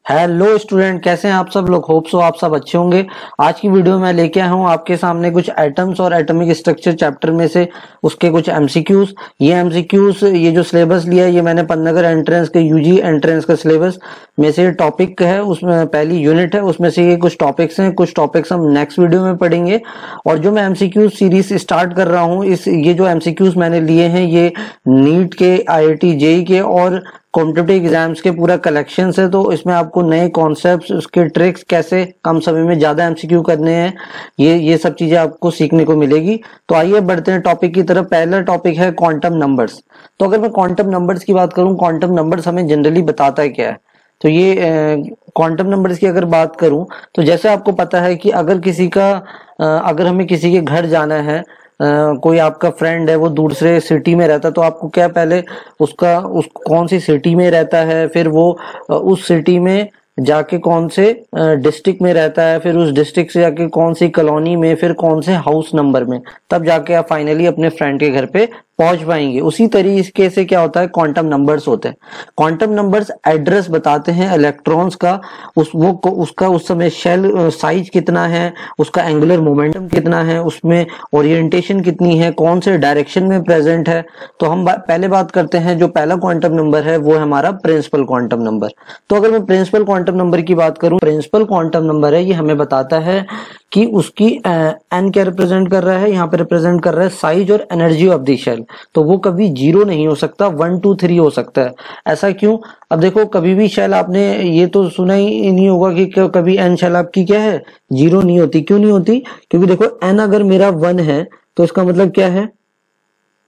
Hello student, कैसे हैं आप सब लोग। होप सो आप सब अच्छे होंगे। आज की वीडियो में लेके आया हूं आपके सामने कुछ एटम्स और एटॉमिक स्ट्रक्चर चैप्टर में से उसके कुछ एमसीक्यूज। ये जो सिलेबस लिया है ये मैंने पन्नागर एंट्रेंस के यूजी एंट्रेंस का सिलेबस में से टॉपिक है, उसमें पहली यूनिट है, उसमें से ये कुछ टॉपिक्स हैं। कुछ टॉपिक्स हम नेक्स्ट वीडियो में पढ़ेंगे। और जो मैं एमसीक्यूज सीरीज स्टार्ट कर रहा हूँ, ये जो एमसीक्यूज मैंने लिए हैं ये नीट के, आईआईटी जेई के और कॉम्पिटिटिव एग्जाम्स के पूरा कलेक्शन है। तो इसमें आपको नए कॉन्सेप्ट्स, उसके ट्रिक्स, कैसे कम समय में ज्यादा एमसीक्यू करने हैं, ये सब चीजें आपको सीखने को मिलेगी। तो आइए बढ़ते हैं टॉपिक की तरफ। पहला टॉपिक है क्वांटम नंबर्स। तो अगर मैं क्वांटम नंबर्स की बात करूं, क्वांटम नंबर्स हमें जनरली बताता है क्या है। तो ये क्वांटम नंबर्स की अगर बात करूं तो जैसे आपको पता है कि अगर हमें किसी के घर जाना है, कोई आपका फ्रेंड है वो दूसरे सिटी में रहता है, तो आपको क्या पहले उस कौन सी सिटी में रहता है, फिर वो उस सिटी में जाके कौन से डिस्ट्रिक्ट में रहता है, फिर उस डिस्ट्रिक्ट से जाके कौन सी कॉलोनी में, फिर कौन से हाउस नंबर में, तब जाके आप फाइनली अपने फ्रेंड के घर पे पहुंच पाएंगे। उसी तरीके से क्या होता है, क्वांटम नंबर्स होते हैं। क्वांटम नंबर्स एड्रेस बताते हैं इलेक्ट्रॉन्स का, उसका उस समय शेल साइज कितना है, उसका एंगुलर मोमेंटम कितना है, उसमें ओरिएंटेशन कितनी है, कौन से डायरेक्शन में प्रेजेंट है। तो हम पहले बात करते हैं, जो पहला क्वांटम नंबर है वो है हमारा प्रिंसिपल क्वांटम नंबर। तो अगर मैं प्रिंसिपल क्वांटम नंबर की बात करूं, प्रिंसिपल क्वांटम नंबर है, ये हमें बताता है कि उसकी एन क्या रिप्रेजेंट कर रहा है, यहाँ पे रिप्रेजेंट कर रहा है साइज और एनर्जी ऑफ द शेल। तो वो कभी 0 नहीं हो सकता, 1 2 3 हो सकता है। ऐसा क्यों? अब देखो, कभी भी शेल आपने ये तो सुना ही नहीं होगा कि कभी एन शेल आपकी क्या है, 0 नहीं होती। क्यों नहीं होती? क्योंकि देखो, एन अगर मेरा 1 है तो इसका मतलब क्या है,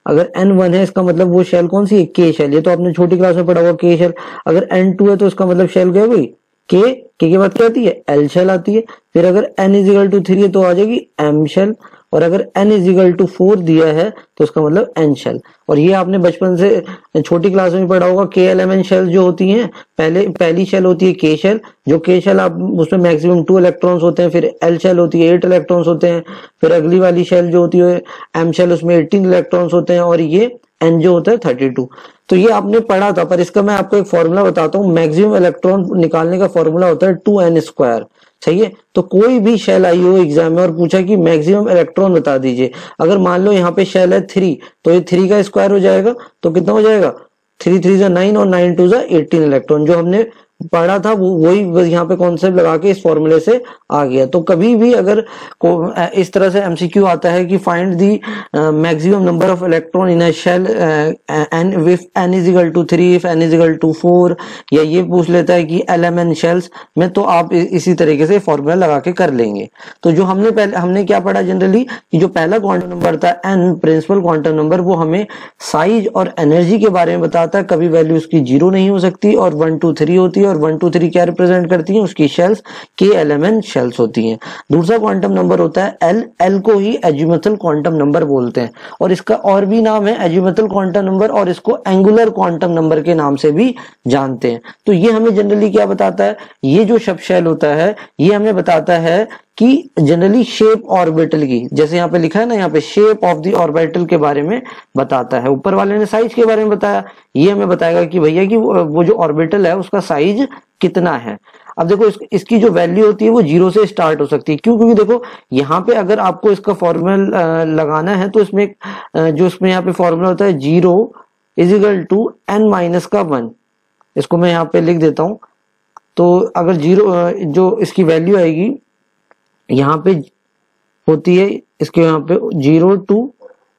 अगर n 1 है इसका मतलब वो शेल कौन सी है, के शेल। ये तो आपने छोटी क्लास में पढ़ा हुआ, के शेल। अगर n 2 है तो इसका मतलब शेल क्या है भाई, के बाद क्या आती है, एल शेल आती है। फिर अगर n इजिकल टू 3 है तो आ जाएगी एम शेल। और अगर n इजिकल टू 4 दिया है तो इसका मतलब एन शेल। और ये आपने बचपन से छोटी क्लास में पढ़ा होगा, के एल एम एन शेल जो होती हैं, पहली शेल होती है के शेल, जो के शेल आप उसमें मैक्सिमम 2 इलेक्ट्रॉन्स होते हैं। फिर एल शेल होती है 8 इलेक्ट्रॉन्स होते हैं। फिर अगली वाली शेल जो होती है एम शेल, उसमें 18 इलेक्ट्रॉन्स होते हैं। और ये एन जो होता है 32। तो ये आपने पढ़ा था, पर इसका मैं आपको एक फॉर्मूला बताता हूँ। मैक्सिमम इलेक्ट्रॉन निकालने का फॉर्मूला होता है 2n²। सही है। तो कोई भी शेल आई हो एग्जाम में और पूछा कि मैक्सिमम इलेक्ट्रॉन बता दीजिए, अगर मान लो यहाँ पे शेल है 3, तो ये 3 का स्क्वायर हो जाएगा, तो कितना हो जाएगा, 3 3 जा 9 और 9 2 जा 18 इलेक्ट्रॉन। जो हमने पढ़ा था वो वही यहाँ पे कॉन्सेप्ट लगा के इस फॉर्मूले से आ गया। तो कभी भी अगर इस तरह से एमसीक्यू आता है कि find the maximum number of electron in a shell n if n is equal to 3, if n is equal to 4, या ये पूछ लेता है कि LMN शेल्स में, तो आप इसी तरीके से फॉर्मूला लगा के कर लेंगे। तो जो हमने क्या पढ़ा जनरली, कि जो पहला क्वांटम नंबर था n, प्रिंसिपल क्वांटम नंबर, वो हमें साइज और एनर्जी के बारे में बताता है। कभी वैल्यू उसकी 0 नहीं हो सकती, और 1 2 3 होती है। और 1 2 3 क्या रिप्रेजेंट करती है, उसकी शेल्स के LMN शेल्स होती हैं। दूसरा क्वांटम नंबर होता है एल को ही एजीमुथल क्वांटम नंबर बोलते हैं, और इसका और भी नाम है एजीमुथल क्वांटम नंबर, और इसको एंगुलर क्वांटम नंबर के नाम से भी जानते हैं। तो ये हमें जनरली क्या बताता है, ये जो सब शेल होता है ये हमें बताता है कि जनरली शेप ऑर्बिटल की, जैसे यहाँ पे लिखा है ना, यहाँ पे शेप ऑफ द ऑर्बिटल के बारे में बताता है। ऊपर वाले ने साइज के बारे में बताया, ये हमें बताएगा कि भैया कि वो जो ऑर्बिटल है उसका साइज कितना है। अब देखो, इसकी जो वैल्यू होती है वो 0 से स्टार्ट हो सकती है। क्यों? क्योंकि देखो यहाँ पे अगर आपको इसका फॉर्मूला लगाना है तो इसमें जो इसमें यहाँ पे फॉर्मूला होता है 0 is equal to n minus का 1। इसको मैं यहाँ पे लिख देता हूं। तो अगर 0 जो इसकी वैल्यू आएगी यहाँ पे होती है, इसके यहाँ पे 0 टू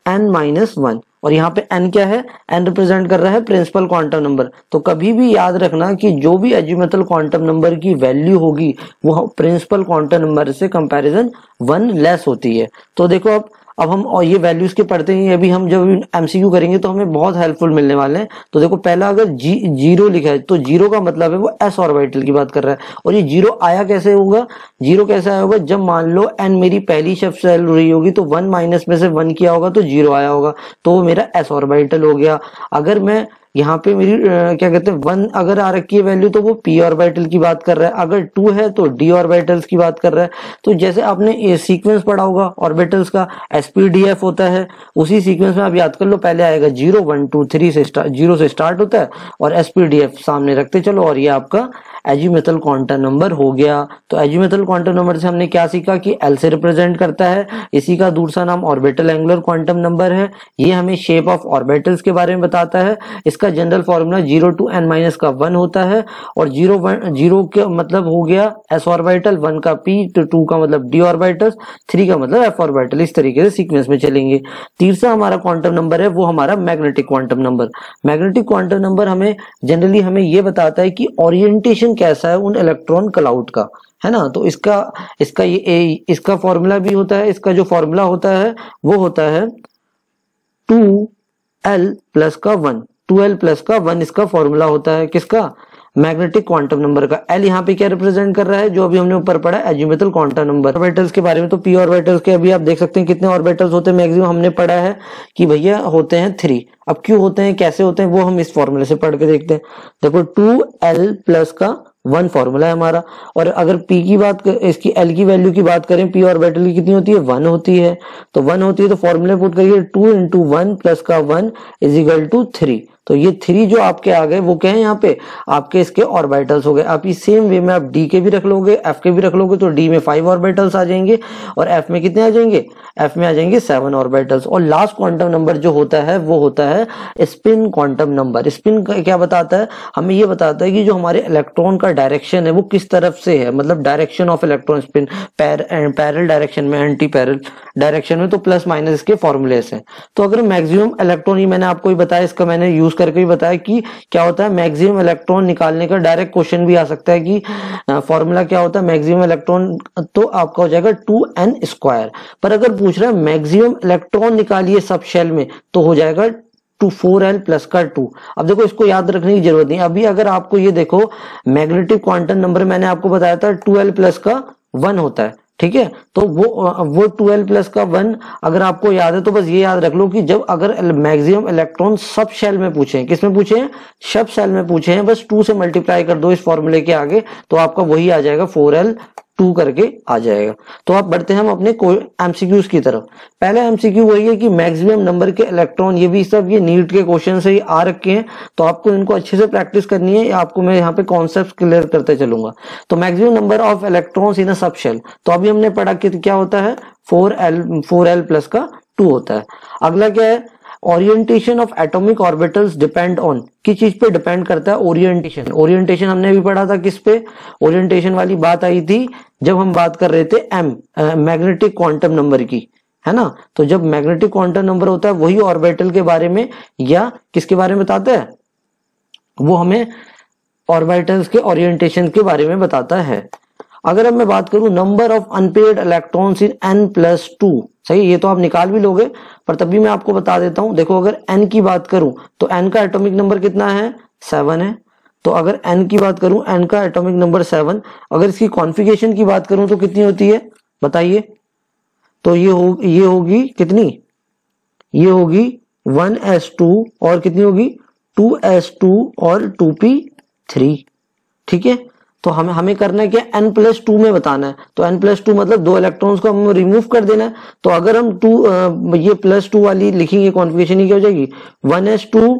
n माइनस 1, और यहाँ पे n क्या है, n रिप्रेजेंट कर रहा है प्रिंसिपल क्वांटम नंबर। तो कभी भी याद रखना कि जो भी एजीमुथल क्वांटम नंबर की वैल्यू होगी वो प्रिंसिपल क्वांटम नंबर से कंपैरिजन 1 लेस होती है। तो देखो, अब हम और ये वैल्यूज के पढ़ते हैं, अभी हम जब एमसीक्यू करेंगे तो हमें बहुत हेल्पफुल मिलने वाले हैं। तो देखो, पहला अगर 0 लिखा है तो 0 का मतलब है वो s ऑर्बिटल की बात कर रहा है। और ये 0 आया कैसे होगा, 0 कैसे आया होगा, जब मान लो n मेरी पहली शब्द शेल रही होगी तो 1 माइनस में से 1 किया होगा तो 0 आया होगा, तो वो मेरा s ऑर्बिटल हो गया। अगर मैं यहाँ पे मेरी क्या कहते हैं 1 अगर आ रखी है वैल्यू तो वो p ऑर्बिटल की बात कर रहा है, अगर 2 है तो d ऑर्बिटल्स की बात कर रहा है। तो जैसे आपने सीक्वेंस पढ़ा होगा ऑर्बिटल्स का, sp-df होता है, उसी सीक्वेंस में आप याद कर लो, पहले आएगा 0 1 2 3 से 0 से स्टार्ट होता है और sp-df सामने रखते चलो और ये आपका एजीमुथल क्वांटम नंबर हो गया। तो एजीमुथल क्वांटम नंबर से हमने क्या सीखा कि L से रिप्रेजेंट करता है, इसी का दूसरा नाम ऑर्बिटल एंगुलर क्वांटम नंबर है। ये हमें शेप ऑफ ऑर्बिटल्स के बारे में बताता है। इसका general formula 0 to n minus का 1 होता है और 0 का मतलब हो गया s ऑर्बिटल, 1 का p, तो 2 का मतलब d ऑर्बिटल, 3 का मतलब f ऑर्बिटल। इस तरीके से सीक्वेंस में चलेंगे। तीसरा हमारा क्वांटम नंबर है वो हमारा magnetic quantum number. Magnetic quantum number हमें जनरली हमें ये बताता है कि ओरिएंटेशन कैसा है उन इलेक्ट्रॉन क्लाउड का, है ना। तो इसका फॉर्मूला भी होता है, इसका जो फॉर्मूला होता है वो होता है 2l प्लस का 1, 2l प्लस का 1 इसका फॉर्मूला होता है किसका, मैग्नेटिक क्वांटम नंबर का। एल यहाँ पे क्या रिप्रेजेंट कर रहा है, जो अभी हमने ऊपर पढ़ा एजीमुथल क्वांटम नंबर। ऑर्बिटल्स के बारे में तो p ऑर्बिटल्स के अभी आप देख सकते हैं कितने ऑर्बिटल्स होते हैं, मैक्सिमम हमने पढ़ा है कि भैया होते हैं 3। अब क्यों होते हैं, कैसे होते हैं, वो हम इस फॉर्मूले से पढ़ के देखते हैं। देखो 2l प्लस का 1 फॉर्मूला है हमारा, और अगर p की बात इसकी l की वैल्यू की बात करें, p ऑर्बिटल की कितनी होती है, 1 होती है। तो 1 होती है तो फॉर्मूले पुट करिए 2 इंटू 1 प्लस का 1 इज इक्वल टू 3। तो ये 3 जो आपके आ गए वो क्या है, यहाँ पे आपके इसके ऑर्बिटल्स हो गए। आप इस सेम वे में आप डी के भी रख लोगे, एफ के भी रख लोगे, तो डी में 5 ऑर्बिटल्स आ जाएंगे और एफ में कितने आ जाएंगे, एफ में आ जाएंगे 7 ऑर्बिटल्स। और लास्ट क्वांटम नंबर जो होता है वो होता है स्पिन क्वांटम नंबर। स्पिन क्या बताता है, हमें ये बताता है कि जो हमारे इलेक्ट्रॉन का डायरेक्शन है वो किस तरफ से है, मतलब direction of electron spin, parallel direction में, एंटी पैरेलल डायरेक्शन में, तो प्लस माइनस इसके फॉर्मूले हैं। तो अगर मैक्सिमम इलेक्ट्रॉन, ये मैंने आपको ही बताया, इसका मैंने यूज करके भी बताया कि क्या होता है मैक्सिमम इलेक्ट्रॉन निकालने का डायरेक्ट क्वेश्चन भी आ सकता है कि फॉर्मूला क्या होता है मैक्सिमम इलेक्ट्रॉन, तो आपका हो जाएगा 2n स्क्वायर। पर अगर पूछ रहा है मैक्सिमम इलेक्ट्रॉन निकालिए सब शेल में, तो हो जाएगा 4l प्लस का 2। अब देखो इसको याद रखने की जरूरत नहीं। अभी अगर आपको ये देखो मैग्नेटिक क्वांटम नंबर मैंने आपको बताया था 2l प्लस का 1 होता है, ठीक है। तो वो 2l प्लस का 1 अगर आपको याद है तो बस ये याद रख लो कि जब अगर मैक्सिमम इलेक्ट्रॉन सब शेल में पूछे, किसमें पूछे हैं, सब शेल में पूछे हैं, बस 2 से मल्टीप्लाई कर दो इस फॉर्मूले के आगे, तो आपका वही आ जाएगा 4l 2 करके आ जाएगा। तो आप बढ़ते हैं हम अपने एमसीक्यूज की तरफ। पहला एमसीक्यू वही है कि मैक्सिमम नंबर के इलेक्ट्रॉन, ये भी सब ये नीट के क्वेश्चन से ही आ रखे हैं, तो आपको इनको अच्छे से प्रैक्टिस करनी है। आपको मैं यहाँ पे कॉन्सेप्ट क्लियर करते चलूंगा। तो maximum number of electrons in a सब शेल, तो अभी हमने पढ़ा कि क्या होता है 4l प्लस का 2 होता है। अगला क्या है, orientation of atomic orbitals depend on, किस चीज पे डिपेंड करता है, ओरिएंटेशन। ओरिएंटेशन हमने भी पढ़ा था किस पे, ओरिएंटेशन वाली बात आई थी जब हम बात कर रहे थे मैग्नेटिक क्वांटम नंबर की, है ना। तो जब मैग्नेटिक क्वांटम नंबर होता है वही ऑर्बिटल के बारे में या किसके बारे में बताता है, वो हमें ऑर्बिटल्स के ओरिएंटेशन के बारे में बताता है। अगर अब मैं बात करूं number of unpaired electrons in n+2, सही, ये तो आप निकाल भी लोगे पर तभी मैं आपको बता देता हूं। देखो अगर n की बात करूं तो n का एटॉमिक नंबर कितना है, 7 है। तो अगर n की बात करूं, n का एटॉमिक नंबर 7, अगर इसकी कॉन्फ़िगरेशन की बात करूं तो कितनी होती है बताइए। तो ये होगी कितनी, ये होगी 1s2 और कितनी होगी 2s2 और 2p3, ठीक है। तो हमें करना है क्या, n+2 में बताना है। तो n+2 मतलब 2 इलेक्ट्रॉन्स को हम रिमूव कर देना है। तो अगर हम ये +2 वाली लिखेंगे कॉन्फ़िगरेशन, ये क्या हो जाएगी 1s2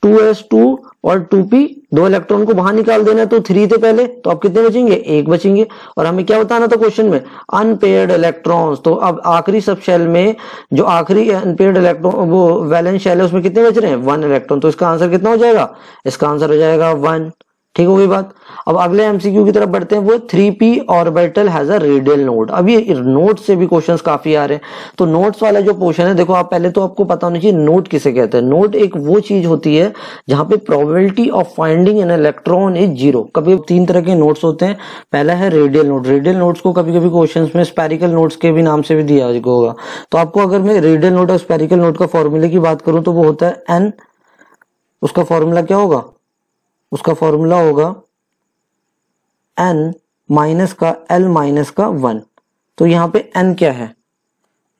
2s2 और 2p, 2 इलेक्ट्रॉन को बाहर निकाल देना है। तो 3 थे पहले, तो अब कितने बचेंगे, 1 बचेंगे। और हमें क्या बताना था क्वेश्चन में, अनपेयर्ड इलेक्ट्रॉन्स। तो अब आखिरी सब शेल में जो आखिरी अनपेयर्ड इलेक्ट्रॉन वो वैलेंस शेल है उसमें कितने बच रहे हैं, 1 इलेक्ट्रॉन। तो इसका आंसर कितना हो जाएगा, इसका आंसर हो जाएगा 1। ठीक हो गई बात। अब अगले एमसीक्यू की तरफ बढ़ते हैं, वो 3p orbital has a radial node. अब ये नोड से भी क्वेश्चंस काफी आ रहे हैं। तो नोड्स वाला जो पोर्शन है, देखो आप पहले तो आपको पता होना चाहिए नोड किसे कहते हैं। नोड एक वो चीज होती है जहां पे probability of finding an electron is 0। कभी 3 तरह के नोड्स होते हैं। पहला है रेडियल नोड। रेडियल नोड्स को कभी कभी क्वेश्चंस में स्पेरिकल नोड्स के भी नाम से भी दिया होगा। तो आपको अगर मैं रेडियल नोड और स्पेरिकल नोड का फॉर्मूले की बात करूं तो वो होता है n, उसका फॉर्मूला क्या होगा, उसका फॉर्मूला होगा n माइनस का l माइनस का 1। तो यहाँ पे n क्या है,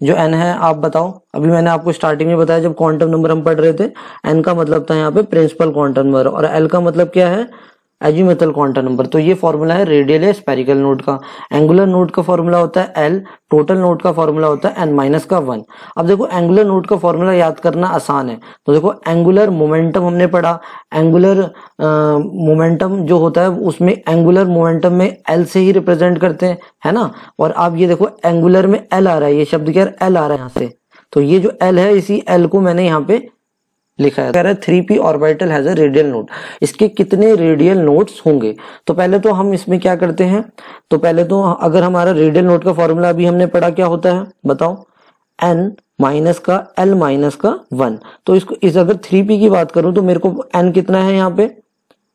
जो n है आप बताओ। अभी मैंने आपको स्टार्टिंग में बताया जब क्वांटम नंबर हम पढ़ रहे थे, n का मतलब था यहाँ पे प्रिंसिपल क्वांटम नंबर और l का मतलब क्या है, एजीमुथल क्वांटम नंबर। तो ये फॉर्मूला है रेडियल या स्पेरिकल नोड का। एंगुलर नोड का फॉर्मूला होता है l, टोटल नोड का फॉर्मूला होता है n माइनस का 1। अब देखो एंगुलर नोड का फॉर्मूला याद करना आसान है। तो देखो एंगुलर मोमेंटम हमने पढ़ा, एंगुलर मोमेंटम जो होता है उसमें एंगुलर मोमेंटम में l से ही रिप्रेजेंट करते हैं, है ना। और आप ये देखो एंगुलर में l आ रहा है, ये शब्द क्या है, l आ रहा है यहाँ से। तो ये जो l है, इसी l को मैंने यहाँ पे लिखा है। कह रहा है 3p orbital has a radial node. इसके कितने रेडियल नोड्स होंगे? तो पहले तो हम इसमें क्या करते हैं, तो पहले तो अगर हमारा रेडियल नोड का फॉर्मूला अभी हमने पढ़ा क्या होता है बताओ, n माइनस का l माइनस का 1। तो इसको इस अगर 3p की बात करूं तो मेरे को n कितना है यहाँ पे,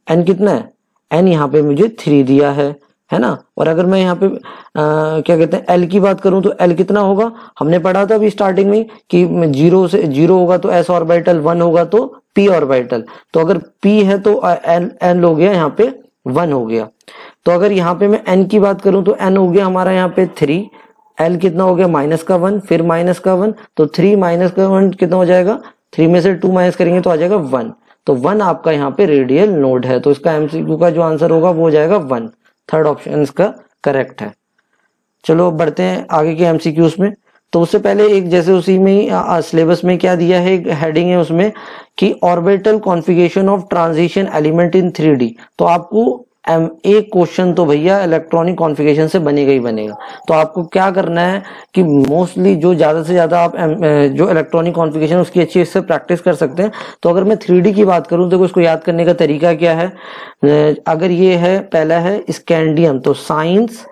n कितना है, n यहाँ पे मुझे 3 दिया है ना। और अगर मैं यहाँ पे क्या कहते हैं l की बात करूं तो l कितना होगा, हमने पढ़ा था अभी स्टार्टिंग में कि 0 से 0 होगा तो s ऑर्बिटल, 1 होगा तो p ऑर्बिटल। तो अगर p है तो n हो गया, यहाँ पे 1 हो गया। तो अगर यहाँ पे मैं n की बात करूं तो n हो गया हमारा यहाँ पे 3, l कितना हो गया माइनस का 1, फिर माइनस का 1, तो 3 माइनस का 1 कितना हो जाएगा, 3 में से 2 माइनस करेंगे तो आ जाएगा 1। तो 1 आपका यहाँ पे रेडियल नोड है। तो इसका एमसीक्यू का जो आंसर होगा वो हो जाएगा 1। थर्ड ऑप्शन इसका करेक्ट है। चलो बढ़ते हैं आगे के एमसीक्यूज में। तो उससे पहले एक जैसे उसी में ही सिलेबस में क्या दिया है, एक हेडिंग है उसमें कि orbital configuration of transition element in 3D। तो आपको एक क्वेश्चन तो भैया इलेक्ट्रॉनिक कॉन्फ़िगरेशन से बनेगा ही बनेगा। तो आपको क्या करना है कि मोस्टली जो ज्यादा से ज्यादा आप जो इलेक्ट्रॉनिक कॉन्फ़िगरेशन उसकी अच्छी से प्रैक्टिस कर सकते हैं। तो अगर मैं 3D की बात करूं तो देखो इसको याद करने का तरीका क्या है। अगर ये है, पहला है स्कैंडियम, तो साइंस,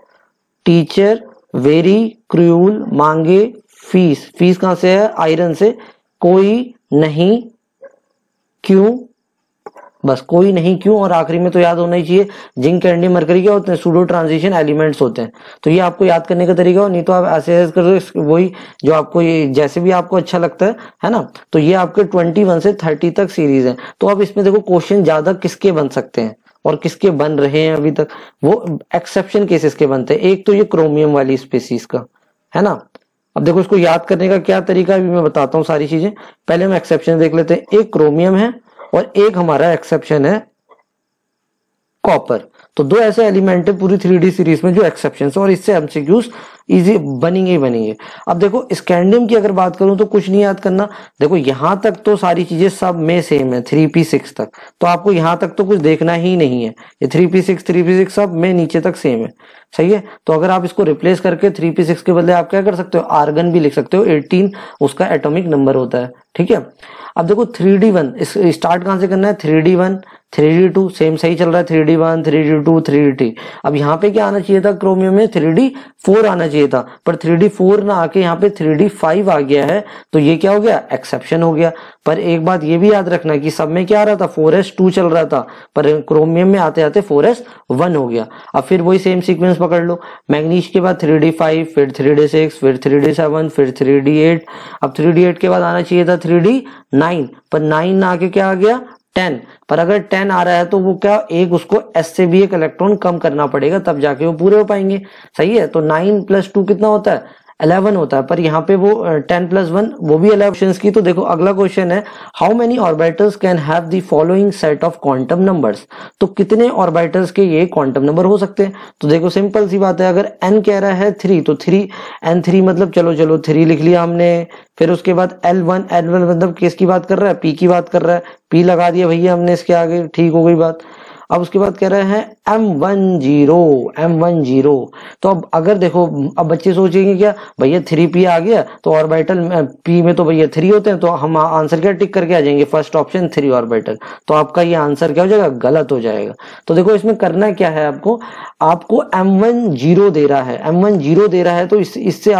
टीचर, वेरी, क्रूल, मांगे, फीस। फीस कहां से है, आयरन से। कोई नहीं, क्यों, बस कोई नहीं क्यों। और आखिरी में तो याद होना ही चाहिए जिंक, कैडमियम, मरकरी क्या होते हैं, सूडो ट्रांजिशन एलिमेंट्स होते हैं। तो ये आपको याद करने का तरीका हो, नहीं तो आप ऐसे कर वही जो आपको ये जैसे भी आपको अच्छा लगता है ना। तो ये आपके 21 से 30 तक सीरीज है। तो अब इसमें देखो क्वेश्चन ज्यादा किसके बन सकते हैं और किसके बन रहे हैं अभी तक, वो एक्सेप्शन केसेस के बनते हैं। एक तो ये क्रोमियम वाली स्पीसीज का, है ना। अब देखो इसको याद करने का क्या तरीका है, अभी मैं बताता हूँ सारी चीजें। पहले हम एक्सेप्शन देख लेते हैं। एक क्रोमियम है और एक हमारा एक्सेप्शन है कॉपर। तो दो ऐसे एलिमेंट है पूरी 3D सीरीज में जो एक्सेप्शन है, और इससे एमसीक्यूज इजी बनेंगे ही बनेंगे। अब देखो स्कैंडियम की अगर बात करूं तो कुछ नहीं याद करना। देखो यहां तक तो सारी चीजें सब में सेम है, 3p6 तक। तो आपको यहां तक तो कुछ देखना ही नहीं है। ये 3p6 सब में नीचे तक सेम है, सही है। तो अगर आप इसको रिप्लेस करके 3p6 के बदले आप क्या कर सकते हो, आर्गन भी लिख सकते हो। 18 उसका एटॉमिक नंबर होता है, ठीक है। अब देखो 3d1 स्टार्ट कहां से करना है, 3d1 3d2 सेम सही चल रहा है, 3d1 3d2 3d3। अब यहाँ पे क्या आना चाहिए था, क्रोमियम में 3d4 आना चाहिए था, पर 3d4 ना आके यहाँ पे 3d5 आ गया है। तो ये क्या हो गया, एक्सेप्शन हो गया। पर एक बात ये भी याद रखना कि सब में क्या आ रहा था, 4s2 चल रहा था, पर क्रोमियम में आते आते 4s1 हो गया। अब फिर वही सेम सीक्वेंस पकड़ लो, मैग्नीज के बाद 3d5, फिर 3d6, फिर 3d7, फिर 3d8। अब 3d8 के बाद आना चाहिए था 3d9, पर 9 ना आके क्या आ गया, 10। पर अगर 10 आ रहा है तो वो क्या, एक उसको s से भी एक इलेक्ट्रॉन कम करना पड़ेगा, तब जाके वो पूरे हो पाएंगे, सही है। तो 9 + 2 कितना होता है, 11 होता है। पर यहाँ पे वो 10 + 1 वो भी 11 की। तो देखो अगला क्वेश्चन है, how many orbitals can have the following set of quantum numbers. तो कितने ऑर्बिटल्स के ये क्वांटम नंबर हो सकते हैं। तो देखो सिंपल सी बात है, अगर n कह रहा है 3 तो 3 मतलब चलो 3 लिख लिया हमने। फिर उसके बाद L1 मतलब किसकी बात कर रहा है, p की बात कर रहा है, p लगा दिया भैया हमने इसके आगे, ठीक हो गई बात। अब उसके बाद कह रहे हैं M10। तो अब अगर देखो, अब बच्चे सोचेंगे क्या भैया 3p आ गया तो ऑर्बिटल p में तो भैया 3 होते हैं, तो हम आंसर क्या टिक करके आ जाएंगे, फर्स्ट ऑप्शन 3 ऑर्बिटल। तो आपका ये आंसर क्या हो जाएगा, गलत हो जाएगा। तो देखो इसमें करना क्या है, आपको M10 दे रहा है, M10 दे रहा है, तो इससे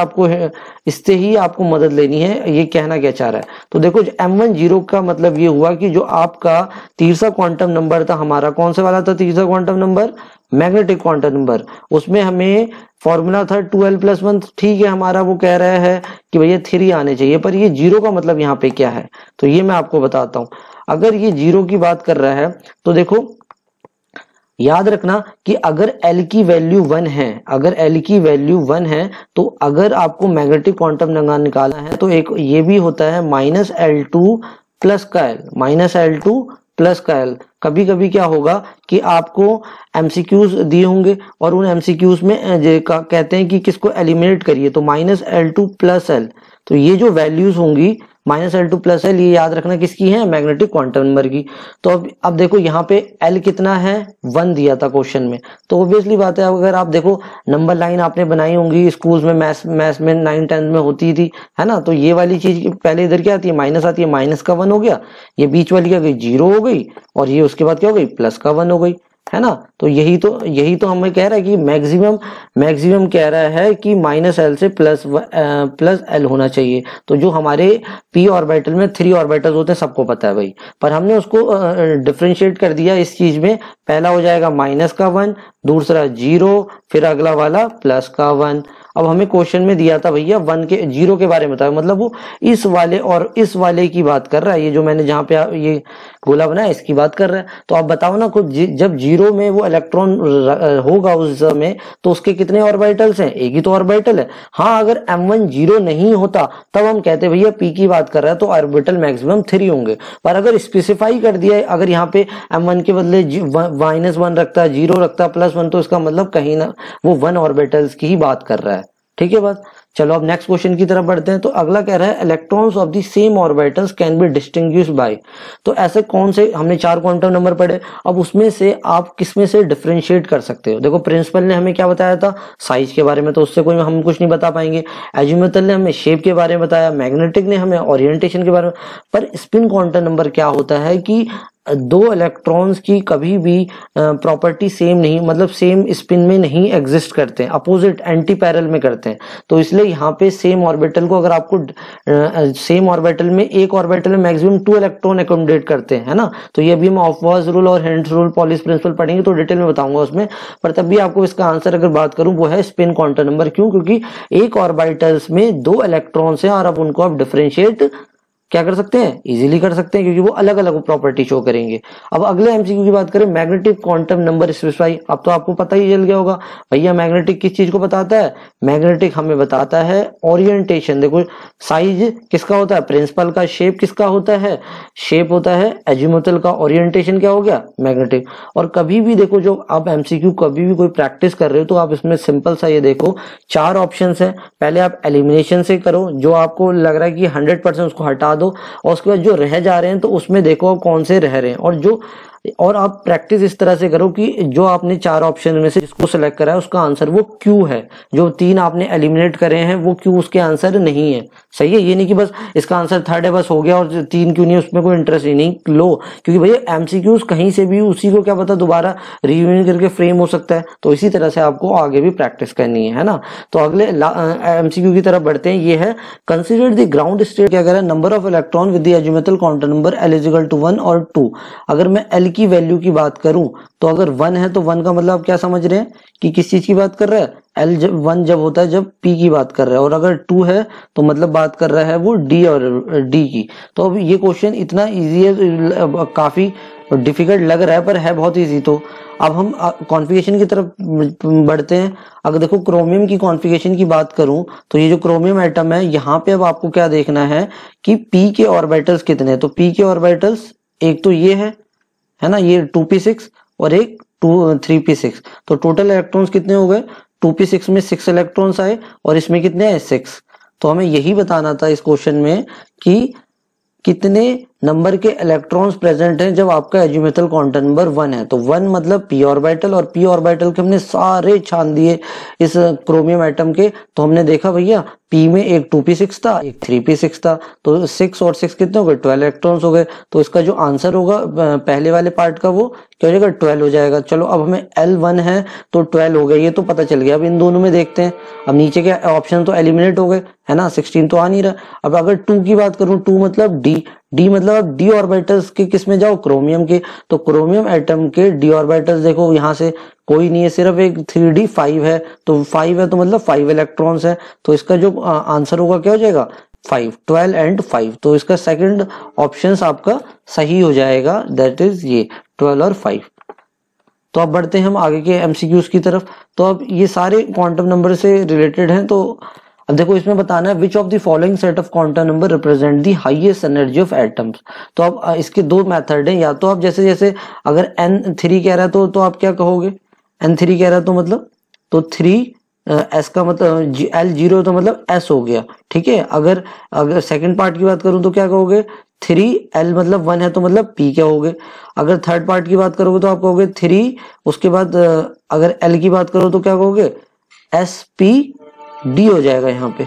ही आपको मदद लेनी है। ये कहना क्या चाह रहा है, तो देखो M10 का मतलब ये हुआ कि जो आपका तीसरा क्वांटम नंबर था हमारा, कौन सा वाला था तीसरा quantum number, magnetic quantum number. उसमें हमें फॉर्मूला था 12 + 1, ठीक है। हमारा वो कह रहा है कि भैया 3 आने चाहिए, पर ये 0 का मतलब यहाँ पे क्या है, तो ये मैं आपको बताता हूं। अगर ये 0 की बात कर रहा है तो देखो याद रखना कि अगर L की वैल्यू 1 है, अगर L की वैल्यू 1 है तो अगर आपको मैग्नेटिक क्वांटम नंबर निकालना है तो एक ये भी होता है -L2 प्लस का L, -L2 प्लस का L। कभी कभी क्या होगा कि आपको एमसीक्यूज दिए होंगे और उन एमसीक्यूज में कहते हैं कि किसको एलिमिनेट करिए, तो -L2 प्लस L, तो ये जो वैल्यूज होंगी -L2 प्लस L, ये याद रखना किसकी है, मैग्नेटिक क्वांटम नंबर की। तो अब देखो यहाँ पे L कितना है, 1 दिया था क्वेश्चन में, तो ऑब्वियसली बात है अगर आप देखो नंबर लाइन आपने बनाई होंगी स्कूल्स में, मैथ्स में 9-10 में होती थी, है ना। तो ये वाली चीज पहले इधर क्या आती है, माइनस आती है, माइनस का 1 हो गया, ये बीच वाली क्या गई 0 हो गई, और ये उसके बाद क्या हो गई प्लस का 1 हो गई, है ना। तो यही तो हमें कह रहा है कि मैक्सिमम कह रहा है कि -L से प्लस L होना चाहिए। तो जो हमारे p ऑर्बिटल में 3 ऑर्बिटल्स होते हैं सबको पता है भाई, पर हमने उसको डिफरेंशिएट कर दिया इस चीज में। पहला हो जाएगा माइनस का 1, दूसरा 0, फिर अगला वाला प्लस का 1। अब हमें क्वेश्चन में दिया था भैया 1 के 0 के बारे में बताया, मतलब वो इस वाले और इस वाले की बात कर रहा है, ये जो मैंने जहां पे ये गोला बनाया इसकी बात कर रहा है। तो आप बताओ ना खुद, जब 0 में वो इलेक्ट्रॉन होगा उस समय, तो उसके कितने ऑर्बिटल्स हैं, एक ही तो ऑर्बिटल है। हाँ, अगर M1 0 नहीं होता तब हम कहते भैया p की बात कर रहा है तो ऑर्बिटल मैक्सिमम 3 होंगे, पर अगर स्पेसिफाई कर दिया है, अगर यहाँ पे M1 के बदले -1 रखता है, 0 रखता है, +1, तो इसका मतलब कहीं ना वो 1 ऑर्बिटल्स की ही बात कर रहा है। ठीक है बात। चलो अब नेक्स्ट क्वेश्चन की तरफ बढ़ते हैं। तो अगला कह रहा है electrons of the same orbitals can be distinguished by. तो ऐसे कौन से, हमने 4 क्वांटम नंबर पढ़े, अब उसमें से आप किसमें से डिफरेंशिएट कर सकते हो। देखो प्रिंसिपल ने हमें क्या बताया था, साइज के बारे में, तो उससे कोई हम कुछ नहीं बता पाएंगे। एजीमुथल ने हमें शेप के बारे में बताया, मैग्नेटिक ने हमें ओरिएंटेशन के बारे में। पर स्पिन क्वांटम नंबर क्या होता है कि 2 इलेक्ट्रॉन्स की कभी भी प्रॉपर्टी सेम नहीं, मतलब सेम स्पिन में नहीं एग्जिस्ट करते हैं, अपोजिट एंटी पैरेलल में करते हैं। तो इसलिए यहाँ पे सेम ऑर्बिटल को, अगर आपको सेम ऑर्बिटल में, एक ऑर्बिटल में मैक्सिमम 2 इलेक्ट्रॉन अकोमोडेट करते हैं, है ना। तो ये भी हम ऑफवर्स रूल और हेंड्स रूल, पॉलिस प्रिंसिपल पढ़ेंगे तो डिटेल में बताऊंगा उसमें। पर तब भी आपको इसका आंसर अगर बात करूं वो है स्पिन क्वांटम नंबर। क्यों? क्योंकि एक ऑर्बिटल्स में 2 इलेक्ट्रॉन्स हैं और अब उनको आप डिफरेंशिएट क्या कर सकते हैं, इजीली कर सकते हैं, क्योंकि वो अलग अलग प्रॉपर्टी शो करेंगे। अब अगले एमसीक्यू की बात करें, मैग्नेटिक क्वांटम नंबर स्पेसिफाई। अब तो आपको पता ही चल गया होगा भैया मैग्नेटिक किस चीज को बताता है, मैग्नेटिक हमें बताता है ओरिएंटेशन। देखो साइज किसका होता है, प्रिंसिपल का। शेप किसका होता है, शेप होता है एजीमुथल का। ओरिएंटेशन क्या हो गया, मैग्नेटिक। और कभी भी देखो, जो आप एमसीक्यू कभी भी कोई प्रैक्टिस कर रहे हो तो आप इसमें सिंपल सा ये देखो 4 ऑप्शन है। पहले आप एलिमिनेशन से करो, जो आपको लग रहा है कि 100% उसको हटा दो, और उसके बाद जो रह जा रहे हैं तो उसमें देखो कौन से रह रहे हैं, और आप प्रैक्टिस इस तरह से करो कि जो आपने 4 ऑप्शन में से जिसको सिलेक्ट करा है उसका आंसर वो क्यू है, जो 3 आपने एलिमिनेट करे हैं वो क्यू उसके आंसर नहीं है। सही है, ये नहीं कि बस इसका आंसर 3rd है बस हो गया और 3 क्यों नहीं, उसमें कोई इंटरेस्ट ही नहीं लो, क्योंकि भैया एमसीक्यूज कहीं से भी उसी को क्या पता दोबारा रियूनियन करके फ्रेम हो सकता है। तो इसी तरह से आपको आगे भी प्रैक्टिस करनी है ना। तो अगले एमसीक्यू की तरफ बढ़ते हैं। ये है कंसिडर द ग्राउंड स्टेट, क्या कह रहा है, number of electron with the azimuthal quantum number L = 1 और 2। अगर मैं L की वैल्यू की बात करूं तो अगर 1 है तो 1 का मतलब आप क्या समझ रहे हैं कि किस चीज की बात कर रहा है, L1 जब होता है जब P की बात कर रहा है, और अगर 2 है तो मतलब बात कर रहा है वो D और D की। तो अब ये क्वेश्चन इतना इजी है, काफी डिफिकल्ट लग रहा है पर है बहुत इजी। तो अब हम कॉन्फ़िगरेशन की तरफ बढ़ते हैं। अगर देखो क्रोमियम की कॉन्फ़िगरेशन की बात करूं तो ये जो क्रोमियम एटम है, यहाँ पे अब आपको क्या देखना है कि P के ऑर्बिटल्स कितने हैं। तो P के ऑर्बिटल्स एक तो ये है ना, ये 2p6 और एक 3p6। तो टोटल इलेक्ट्रॉन्स कितने हो गए, 2p6 में 6 इलेक्ट्रॉन्स आए और इसमें कितने आए, 6। तो हमें यही बताना था इस क्वेश्चन में कि कितने नंबर के इलेक्ट्रॉन्स प्रेजेंट हैं जब आपका एजीमुथल क्वांटम नंबर 1 है। तो 1 मतलब p ऑर्बिटल, और p ऑर्बिटल के हमने सारे छान दिए इस क्रोमियम एटम के। तो हमने देखा भैया p में एक 2p6 था, एक 3p6 था, तो 6 और 6 कितने हो गए, 12 इलेक्ट्रॉन्स हो गए। तो इसका जो आंसर होगा पहले वाले पार्ट का वो क्या हो जाएगा, 12 हो जाएगा। चलो अब हमें L1 है तो 12 हो गया, ये तो पता चल गया। अब इन दोनों में देखते हैं, अब नीचे के ऑप्शन तो एलिमिनेट हो गए, है ना, 16 तो आ नहीं रहा। अब अगर 2 की बात करूं, 2 मतलब D मतलब अब D ऑर्बिटल्स के किस में जाओ, क्रोमियम के। तो क्रोमियम एटम के D ऑर्बिटल्स देखो यहाँ से कोई नहीं है, सिर्फ एक 3D 5 है। तो 5 है तो मतलब 5 इलेक्ट्रॉन्स है। तो इसका जो आंसर होगा क्या हो जाएगा, 5, 12 एंड 5। तो इसका सेकंड ऑप्शन आपका सही हो जाएगा, दैट इज ये 12 और 5। तो अब बढ़ते हैं हम आगे के एमसीक्यूज की तरफ। तो अब ये सारे क्वांटम नंबर से रिलेटेड हैं। तो अब देखो इसमें बताना है which of the following set of quantum number represent the highest energy of atoms. तो अब इसके दो मेथड हैं, या तो आप जैसे जैसे अगर n3 कह रहा है तो आप क्या कहोगे, n3 कह रहा है तो मतलब तो 3 एस का मतलब L0 तो मतलब S हो गया, ठीक है। अगर सेकंड पार्ट की बात करूं तो क्या कहोगे, 3L मतलब 1 है तो मतलब P क्या होगे। अगर थर्ड पार्ट की बात करोगे तो आप कहोगे 3, उसके बाद अगर L की बात करो तो क्या कहोगे, SPD हो जाएगा यहाँ पे,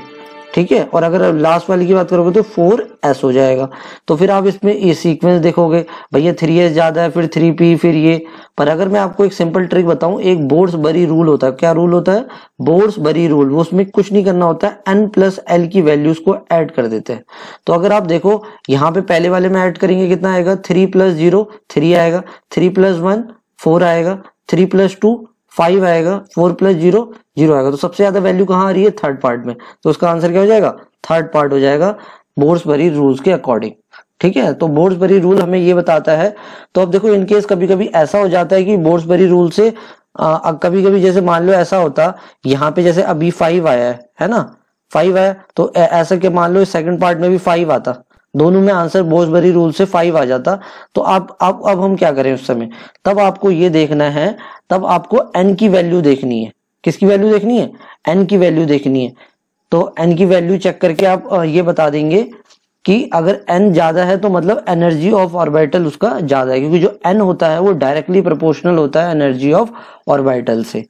ठीक है। और अगर लास्ट वाली की बात करोगे तो 4S हो जाएगा। तो फिर आप इसमें ये सीक्वेंस देखोगे, भैया 3S ज्यादा है, फिर 3P, फिर ये। पर अगर मैं आपको एक सिंपल ट्रिक बताऊं, एक बोर्ड्सबरी रूल होता है। क्या रूल होता है, बोर्ड्सबरी रूल। उसमें कुछ नहीं करना होता है, n+L की वैल्यूज को ऐड कर देते हैं। तो अगर आप देखो यहाँ पे पहले वाले में ऐड करेंगे कितना आएगा, 3 + 0 3 आएगा, 3 + 1 4 आएगा, 3 + 2 5 आएगा, 4 + 0 0 आएगा। तो सबसे ज्यादा वैल्यू कहाँ आ रही है, थर्ड पार्ट में। तो उसका आंसर क्या हो जाएगा, थर्ड पार्ट हो जाएगा बोर्ड्सबरी रूल्स के अकॉर्डिंग, ठीक है। तो बोर्ड्सबरी रूल हमें ये बताता है। तो अब देखो इनकेस कभी कभी ऐसा हो जाता है कि बोर्ड्सबरी रूल से कभी कभी जैसे मान लो ऐसा होता, यहाँ पे जैसे अभी 5 आया है ना, 5 आया तो ऐसा कि मान लो सेकंड पार्ट में भी 5 आता, दोनों में आंसर बोर्ड्सबरी रूल से 5 आ जाता। तो अब हम क्या करें उस समय, तब आपको ये देखना है, तब आपको n की वैल्यू देखनी है। किसकी वैल्यू देखनी है, n की वैल्यू देखनी है। तो n की वैल्यू चेक करके आप ये बता देंगे कि अगर n ज्यादा है तो मतलब एनर्जी ऑफ ऑर्बिटल उसका ज्यादा है, क्योंकि जो n होता है वो डायरेक्टली प्रोपोर्शनल होता है एनर्जी ऑफ ऑर्बिटल से।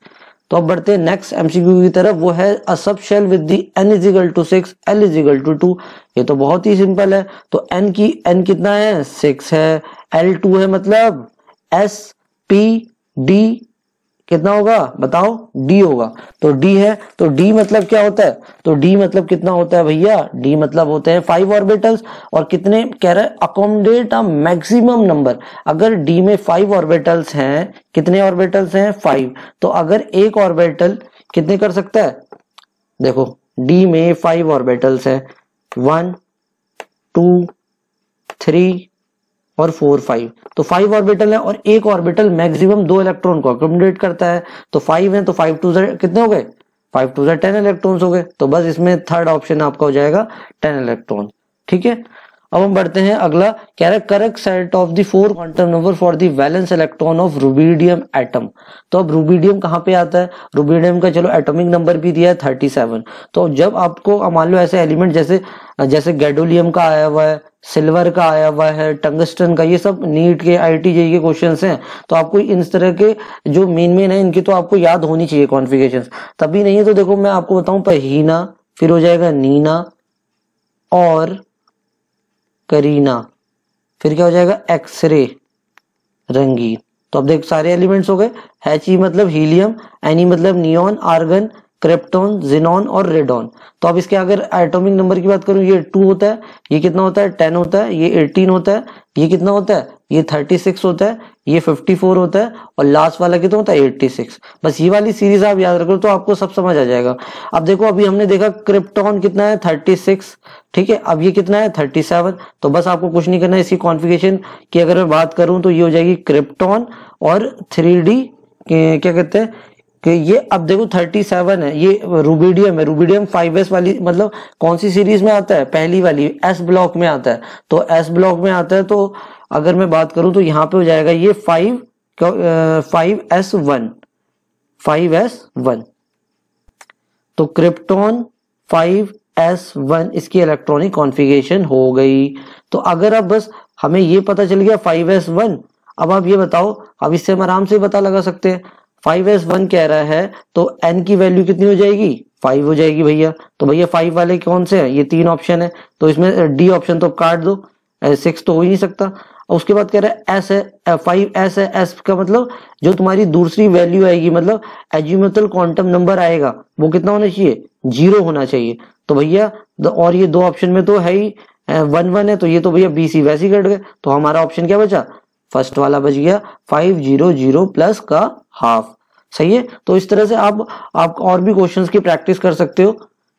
तो अब बढ़ते हैं नेक्स्ट एमसीक्यू की तरफ, वो है अ सब shell with the n = 6 L = 2। ये तो बहुत ही सिंपल है। तो n कितना है, 6 है, L2 है, मतलब SPD कितना होगा बताओ, D होगा। तो D है तो D मतलब क्या होता है, तो D मतलब कितना होता है भैया, D मतलब होते हैं 5 ऑर्बिटल्स। और कितने कह रहा है, अकोमोडेट अ मैक्सिमम नंबर। अगर D में 5 ऑर्बिटल्स हैं, कितने ऑर्बिटल्स हैं, 5। तो अगर एक ऑर्बिटल कितने कर सकता है, देखो D में 5 ऑर्बिटल्स है, 1 2 3 और 4 5। तो 5 ऑर्बिटल है और एक ऑर्बिटल मैक्सिमम 2 इलेक्ट्रॉन को अकोमोडेट करता है। तो 5 है तो 5 2 कितने हो गए, 5 2 10 इलेक्ट्रॉन्स हो गए। तो बस इसमें थर्ड ऑप्शन आपका हो जाएगा 10 इलेक्ट्रॉन, ठीक है। अब हम बढ़ते हैं अगला, कह रहा है correct set of the 4 quantum number for the valence electron of rubidium atom. तो अब रुबिडियम कहाँ पे आता है, रुबिडियम का चलो एटॉमिक नंबर भी दिया है 37। तो जब आपको मान लो ऐसे एलिमेंट जैसे गैडोलियम का आया हुआ है, सिल्वर का आया हुआ है, टंगस्टन का, ये सब नीट के IIT JEE के क्वेश्चंस हैं। तो आपको इन तरह के जो मेन है इनकी तो आपको याद होनी चाहिए कॉन्फ़िगरेशंस। तभी नहीं है तो देखो मैं आपको बताऊं, पहिना, फिर हो जाएगा नीना और करीना, फिर क्या हो जाएगा, एक्सरे, रंगीन। तो अब देख सारे एलिमेंट्स हो गए। He मतलब हीलियम, Ne मतलब नियॉन, आर्गन, क्रिप्टॉन, जिनॉन और रेडॉन। तो अब इसके अगर एटॉमिक नंबर की बात करूं, ये 2 होता है, ये कितना होता है, 10 होता है, ये 18 होता है, ये कितना होता है, ये 36 होता है, ये 54 होता है, और लास्ट वाला कितना होता है, 86। बस ये वाली सीरीज आप याद रखो तो आपको सब समझ आ जाएगा। अब देखो अभी हमने देखा क्रिप्टॉन कितना है, 36, ठीक है। अब ये कितना है, 37। तो बस आपको कुछ नहीं करना है, इसी कॉन्फ़िगरेशन की अगर मैं बात करूं तो ये हो जाएगी क्रिप्टॉन और 3D क्या कहते हैं कि ये अब देखो 37 है, ये रुबिडियम है। रुबिडियम 5s वाली मतलब कौन सी सीरीज में आता है, पहली वाली S ब्लॉक में आता है। तो S ब्लॉक में आता है, तो अगर मैं बात करूं तो यहाँ पे हो जाएगा ये 5s1 5s1। तो क्रिप्टॉन 5s1 इसकी इलेक्ट्रॉनिक कॉन्फ़िगरेशन हो गई। तो अगर अब बस हमें ये पता चल गया 5s1, अब आप ये बताओ, अब इससे हम आराम से पता लगा सकते हैं। 5s1 कह रहा है तो n की वैल्यू कितनी हो जाएगी, 5 हो जाएगी भैया। तो भैया 5 वाले कौन से हैं, ये 3 ऑप्शन है, तो इसमें D ऑप्शन तो काट दो, 6 तो हो ही नहीं सकता। और उसके बाद कह रहा है S है, 5s है, S का मतलब जो तुम्हारी दूसरी वैल्यू आएगी, मतलब एजिमुथल क्वांटम नंबर आएगा, वो कितना होना चाहिए, 0 होना चाहिए। तो भैया और ये 2 ऑप्शन में तो है ही 1 1 है, तो ये तो भैया BC वैसे ही कट गए। तो हमारा ऑप्शन क्या बचा, फर्स्ट वाला बच गया, 500 प्लस का हाफ, सही है। तो इस तरह से आप और भी क्वेश्चंस की प्रैक्टिस कर सकते हो,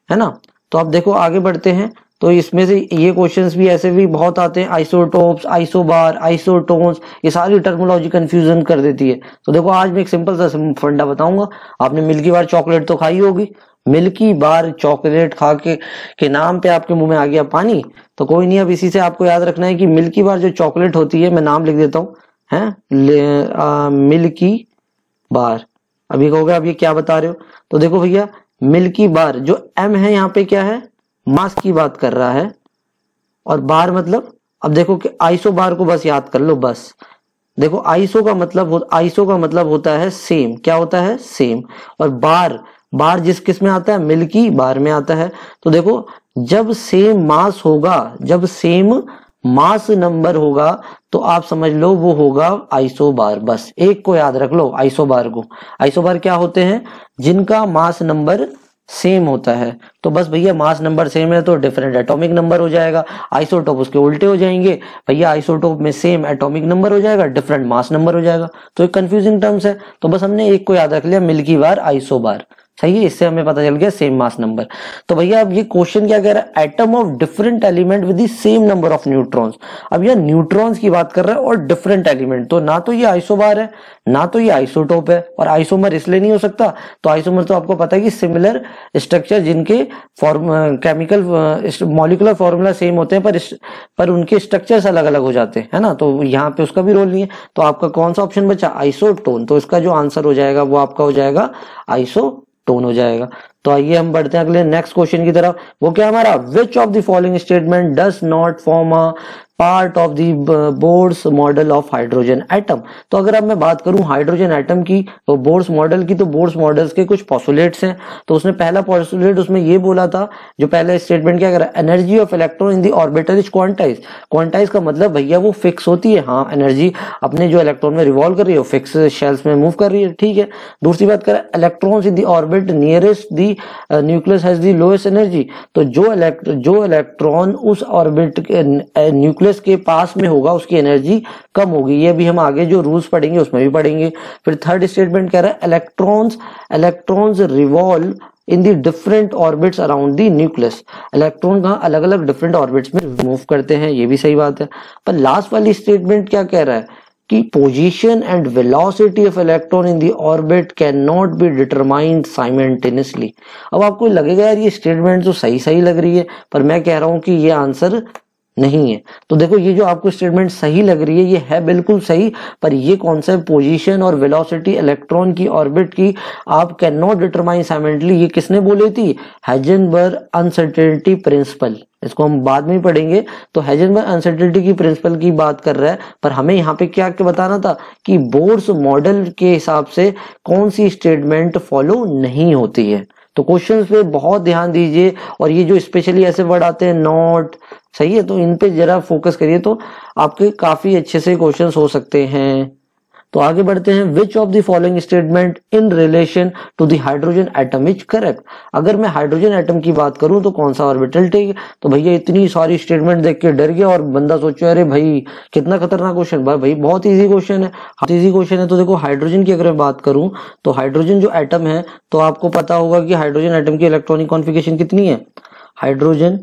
है ना। तो आप देखो आगे बढ़ते हैं। तो इसमें से ये क्वेश्चंस भी ऐसे भी बहुत आते हैं, आइसोटोप्स, आइसोबार, आइसोटोन्स, ये सारी टर्मिनोलॉजी कंफ्यूजन कर देती है। तो देखो आज मैं एक सिंपल सा फंडा बताऊंगा। आपने मिल्की बार चॉकलेट तो खाई होगी, मिल्की बार चॉकलेट खा के नाम पे आपके मुंह में आ गया पानी, तो कोई नहीं, अब इसी से आपको याद रखना है कि मिल्की बार जो चॉकलेट होती है, मैं नाम लिख देता हूँ, है मिल्की बार। अभी कहोगे आप ये क्या बता रहे हो, तो देखो भैया मिल्की बार जो एम है यहाँ पे क्या है, मास की बात कर रहा है, और बार मतलब, अब देखो कि आइसो बार को बस याद कर लो बस। देखो आइसो का मतलब होता है सेम, क्या होता है, सेम। और बार जिस किस में आता है, मिल्की बार में आता है। तो देखो जब सेम मास होगा, जब सेम मास नंबर होगा, तो आप समझ लो वो होगा आइसोबार। बस एक को याद रख लो, आइसोबार को। आइसोबार क्या होते हैं, जिनका मास नंबर सेम होता है। तो बस भैया मास नंबर सेम है तो डिफरेंट एटॉमिक नंबर हो जाएगा, आइसोटोप उसके उल्टे हो जाएंगे भैया, आइसोटोप में सेम एटॉमिक नंबर हो जाएगा, डिफरेंट मास नंबर हो जाएगा। तो एक कंफ्यूजिंग टर्म्स है, तो बस हमने एक को याद रख लिया, मिल्की बार, आइसोबार, सही है। इससे हमें पता चल गया सेम मास नंबर। तो भैया अब ये क्वेश्चन क्या कह रहा है, atom of different element with the same number of neutrons. अब ये न्यूट्रॉन्स की बात कर रहा है और डिफरेंट एलिमेंट, तो ना तो ये आइसोबार है, ना तो ये आइसोटोप है, और आइसोमर इसलिए नहीं हो सकता, तो आइसोमर तो आपको पता है कि सिमिलर स्ट्रक्चर जिनके केमिकल मॉलिक्यूलर फॉर्मूला सेम होते हैं, पर उनके स्ट्रक्चर्स अलग अलग हो जाते हैं, है ना। तो यहाँ पे उसका भी रोल नहीं है। तो आपका कौन सा ऑप्शन बचा, आइसोटोन। तो इसका जो आंसर हो जाएगा वो आपका हो जाएगा आइसोटोन हो जाएगा। तो आइए हम बढ़ते हैं अगले नेक्स्ट क्वेश्चन की तरफ। वो क्या हमारा, विच of the following statement does not form a part of the Bohr's model of hydrogen atom. तो अगर अब मैं बात करूं हाइड्रोजन एटम की, तो बोर्स मॉडल की, तो बोर्स मॉडल्स के कुछ पॉस्टुलेट्स हैं। तो उसने पहला पॉस्टुलेट उसमें ये बोला था, जो पहला स्टेटमेंट क्या करा, energy of electron in the orbital is quantize. Quantize का मतलब भैया वो फिक्स होती है, हाँ एनर्जी अपने जो इलेक्ट्रॉन में रिवॉल्व कर रही है वो फिक्स शेल्स में मूव कर रही है, ठीक है। दूसरी बात करें, electrons in the orbit nearest the nucleus has the lowest energy. तो जो इलेक्ट्रॉन उस ऑर्बिट के न्यूक्लियस के पास में होगा उसकी एनर्जी कम होगी। ये भी हम आगे जो रूल्स पढ़ेंगे उसमें भी पढ़ेंगे। फिर थर्ड स्टेटमेंट कह रहा है, electrons revolve in the different orbits around the nucleus. Electron कहाँ अलग अलग डिफरेंट ऑर्बिट्स में मूव करते हैं, ये भी सही बात है। पर लास्ट वाली स्टेटमेंट क्या कह रहा है कि position and velocity of electron in the orbit can not be determined simultaneously. अब आपको लगेगा यार ये स्टेटमेंट तो सही लग रही है, पर मैं कह रहा हूं कि ये आंसर नहीं है। तो देखो ये जो आपको स्टेटमेंट सही लग रही है ये है बिल्कुल सही, पर ये कॉन्सेप्ट पोजीशन और वेलोसिटी इलेक्ट्रॉन की ऑर्बिट की आप कैन नॉट डिटरमाइन साइमल्टेनियसली, ये किसने बोली थी, हाइजेनबर्ग अनसर्टेनिटी प्रिंसिपल। इसको हम बाद में पढ़ेंगे। तो हाइजेनबर्ग अनसर्टेनिटी की प्रिंसिपल की बात कर रहा है, पर हमें यहाँ पे क्या बताना था कि बोर्स मॉडल के हिसाब से कौन सी स्टेटमेंट फॉलो नहीं होती है। तो क्वेश्चंस पे बहुत ध्यान दीजिए, और ये जो स्पेशली ऐसे वर्ड आते हैं नॉट, सही है, तो इन पे जरा फोकस करिए, तो आपके काफी अच्छे से क्वेश्चंस हो सकते हैं। तो आगे बढ़ते हैं, which of the following statement in relation to the hydrogen atom is correct. अगर मैं हाइड्रोजन एटम की बात करूं तो कौन सा ऑर्बिटल ठीक। तो भैया इतनी सारी स्टेटमेंट देख के डर गया और बंदा सोचो अरे भाई कितना खतरनाक क्वेश्चन। भाई बहुत इजी क्वेश्चन है, इजी क्वेश्चन है। तो देखो हाइड्रोजन की अगर मैं बात करूं तो हाइड्रोजन जो एटम है, तो आपको पता होगा कि हाइड्रोजन एटम की इलेक्ट्रॉनिक कॉन्फिगरेशन कितनी है। हाइड्रोजन,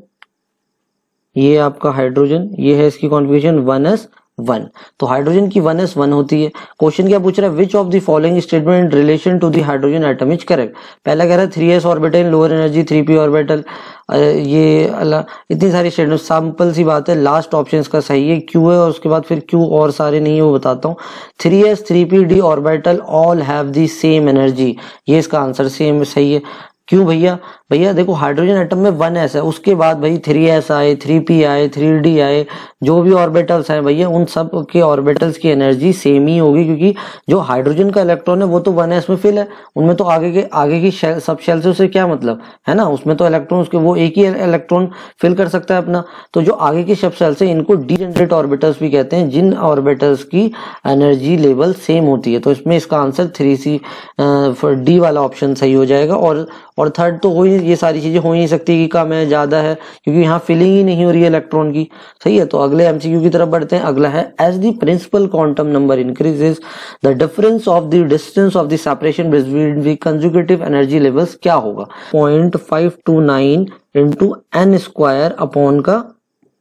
ये आपका हाइड्रोजन, ये है इसकी कॉन्फिगरेशन 1s1। तो हाइड्रोजन की 1s1 होती है। क्वेश्चन क्या पूछ रहा है, which of the following statement in relation to the hydrogen atom is correct. पहला कह रहा है 3s orbital lower energy 3p orbital. ये इतनी सारी स्टेटमेंट, सिंपल सी बात है, लास्ट ऑप्शन का सही है, क्यू है, और उसके बाद फिर क्यू और सारे नहीं है वो बताता हूँ। 3s 3p d orbital all have the same energy, ये इसका आंसर सेम सही है। क्यों भैया, देखो हाइड्रोजन एटम में 1s है, उसके बाद भाई 3s आए, 3p आए, 3d आए, जो भी ऑर्बिटल्स हैं भैया उन सब के ऑर्बिटल्स की एनर्जी सेम ही होगी, क्योंकि जो हाइड्रोजन का इलेक्ट्रॉन है वो तो 1s में फिल है, उनमें तो आगे की सब शेल से उसे क्या मतलब है ना, उसमें तो इलेक्ट्रॉन उसके वो एक ही इलेक्ट्रॉन फिल कर सकता है अपना। तो जो आगे की सब शेल से इनको डीजेनरेट ऑर्बिटल्स भी कहते हैं, जिन ऑर्बिटल्स की एनर्जी लेवल सेम होती है। तो इसमें इसका आंसर 3c डी वाला ऑप्शन सही हो जाएगा। और और थर्ड तो हो ही, ये सारी चीजें हो ही नहीं सकती कि कम है ज्यादा है, क्योंकि यहाँ फिलिंग ही नहीं हो रही है इलेक्ट्रॉन की। सही है, तो अगले एमसीक्यू की तरफ बढ़ते हैं। अगला है as the principal quantum number increases the difference of the distance of the separation between the consecutive energy levels क्या होगा? 0.529 इंटू एन स्क्वायर अपॉन का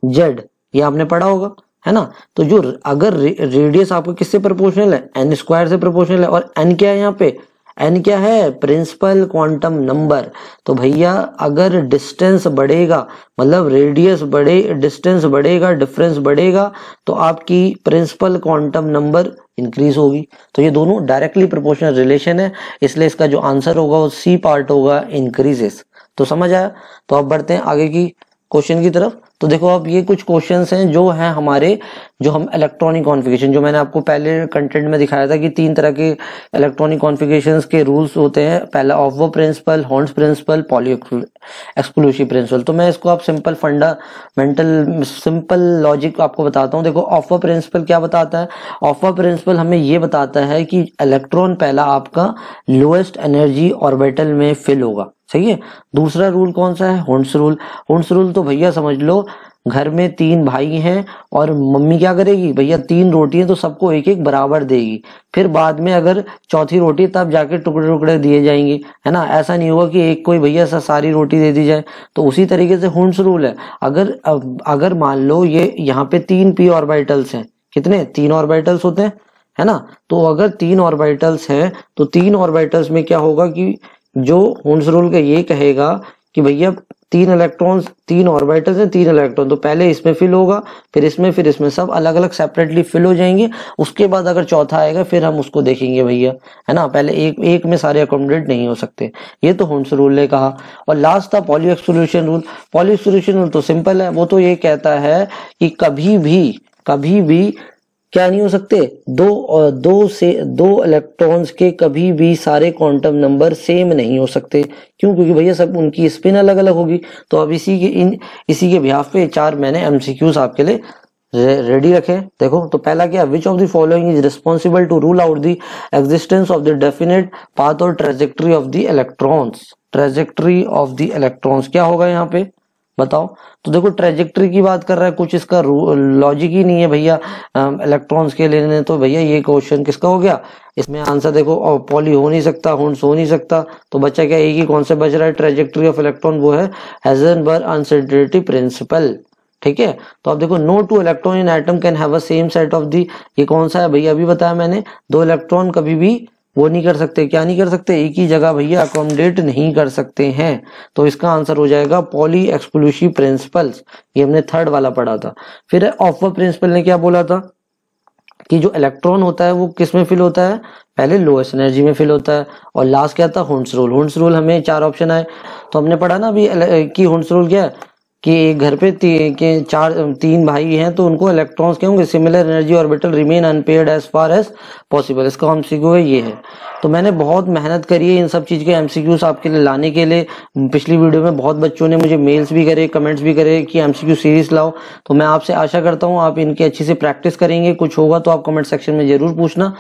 जेड, ये आपने पढ़ा होगा, है ना। तो जो अगर रेडियस आपको किससे प्रोपोर्शनल है? एन स्क्वायर से प्रोपोर्शनल है, और एन क्या है यहाँ पे? एन क्या है? Principal quantum number. तो भैया अगर डिस्टेंस बढ़ेगा, मतलब रेडियस बढ़े, डिस्टेंस बढ़ेगा, डिफरेंस बढ़ेगा, तो आपकी प्रिंसिपल क्वांटम नंबर इंक्रीज होगी। तो ये दोनों डायरेक्टली प्रोपोर्शनल रिलेशन है, इसलिए इसका जो आंसर होगा वो सी पार्ट होगा, इंक्रीजेस। तो समझ आया? तो अब बढ़ते हैं आगे की क्वेश्चन की तरफ। तो देखो अब ये कुछ क्वेश्चंस हैं जो हैं हमारे, जो हम इलेक्ट्रॉनिक कॉन्फ़िगरेशन, जो मैंने आपको पहले कंटेंट में दिखाया था कि 3 तरह के इलेक्ट्रॉनिक कॉन्फ़िगरेशंस के रूल्स होते हैं। पहला ऑफ प्रिंसिपल, हॉर्न्स प्रिंसिपल, पॉली एक्सक्लूसिव प्रिंसिपल। तो मैं इसको आप सिंपल लॉजिक आपको बताता हूँ। देखो ऑफ प्रिंसिपल क्या बताता है? ऑफ प्रिंसिपल हमें ये बताता है कि इलेक्ट्रॉन पहला आपका लोएस्ट एनर्जी ऑर्बिटल में फिल होगा। सही है। दूसरा रूल कौन सा है? Horns rule. हॉर्न्स रूल तो भैया समझ लो, घर में 3 भाई हैं और मम्मी क्या करेगी भैया, 3 रोटी है तो सबको एक एक बराबर देगी, फिर बाद में अगर चौथी रोटी तब जाके टुकड़े टुकड़े दिए जाएंगे, है ना। ऐसा नहीं होगा कि एक कोई भैया सारी रोटी दे दी जाए। तो उसी तरीके से हॉर्न्स रूल है। अगर मान लो ये यहाँ पे 3 p ऑर्बिटल्स हैं, कितने? 3 ऑर्बिटल्स होते हैं, है ना। तो अगर 3 ऑर्बिटल्स हैं तो 3 ऑर्बिटल्स में क्या होगा कि जो हॉर्न्स रूल का ये कहेगा कि भैया 3 इलेक्ट्रॉन्स, 3 ऑर्बिटल्स हैं, 3 इलेक्ट्रॉन, तो पहले इसमें फिल होगा, फिर इसमें, सब अलग अलग सेपरेटली फिल हो जाएंगे। उसके बाद अगर चौथा आएगा फिर हम उसको देखेंगे भैया, है ना। पहले एक में सारे अकोमोडेट नहीं हो सकते। ये तो हॉर्न्स रूल ने कहा। और लास्ट था poly exclusion rule. Poly exclusion rule तो सिंपल है, वो तो ये कहता है कि कभी भी क्या नहीं हो सकते? दो इलेक्ट्रॉन्स के कभी भी सारे क्वांटम नंबर सेम नहीं हो सकते। क्यों? क्योंकि भैया सब उनकी स्पिन अलग अलग होगी। तो अब इसी के बिहाफ पे 4 मैंने एमसीक्यूज आपके लिए रेडी रखे। देखो तो पहला क्या? Which of the following is responsible to rule out the existence of the definite path और trajectory of the electrons? Trajectory of the electrons क्या होगा यहाँ पे, बताओ। तो देखो ट्रेजेक्ट्री की बात कर रहा है, कुछ इसका लॉजिक ही नहीं है भैया इलेक्ट्रॉन्स के लेने। तो भैया ये क्वेश्चन किसका हो गया? इसमें आंसर देखो पॉली हो नहीं सकता, हॉर्न्स हो नहीं सकता, तो बच्चा क्या एक ही कॉन्सेप्ट बच रहा है, ट्रेजेक्ट्री ऑफ इलेक्ट्रॉन, वो है हाइजेनबर्ग अनसर्टेनिटी प्रिंसिपल। ठीक है। तो अब देखो no 2 electron in atom can have a same set of the, ये कौन सा है भैया? अभी बताया मैंने, 2 इलेक्ट्रॉन कभी भी वो नहीं कर सकते, क्या नहीं कर सकते? एक ही जगह भैया अकोमोडेट नहीं कर सकते हैं। तो इसका आंसर हो जाएगा पॉली एक्सक्लूसिव प्रिंसिपल्स। ये हमने थर्ड वाला पढ़ा था। फिर ऑफ प्रिंसिपल ने क्या बोला था कि जो इलेक्ट्रॉन होता है वो किस में फिल होता है? पहले लोएस्ट एनर्जी में फिल होता है। और लास्ट क्या था? Horns rule. हॉर्न्स रूल हमें 4 ऑप्शन आए, तो हमने पढ़ा ना अभी कि हॉर्न्स रूल क्या है कि एक घर पे 3 भाई हैं तो उनको इलेक्ट्रॉन्स क्या होंगे? Similar energy orbital remain unpaired as far as possible. इसका एमसीक्यू है ये है। तो मैंने बहुत मेहनत करी है इन सब चीज के एमसीक्यूज आपके लिए लाने के लिए। पिछली वीडियो में बहुत बच्चों ने मुझे मेल्स भी करे, कमेंट्स भी करे कि एमसीक्यू सीरीज लाओ। तो मैं आपसे आशा करता हूँ आप इनकी अच्छी से प्रैक्टिस करेंगे। कुछ होगा तो आप कमेंट सेक्शन में जरूर पूछना,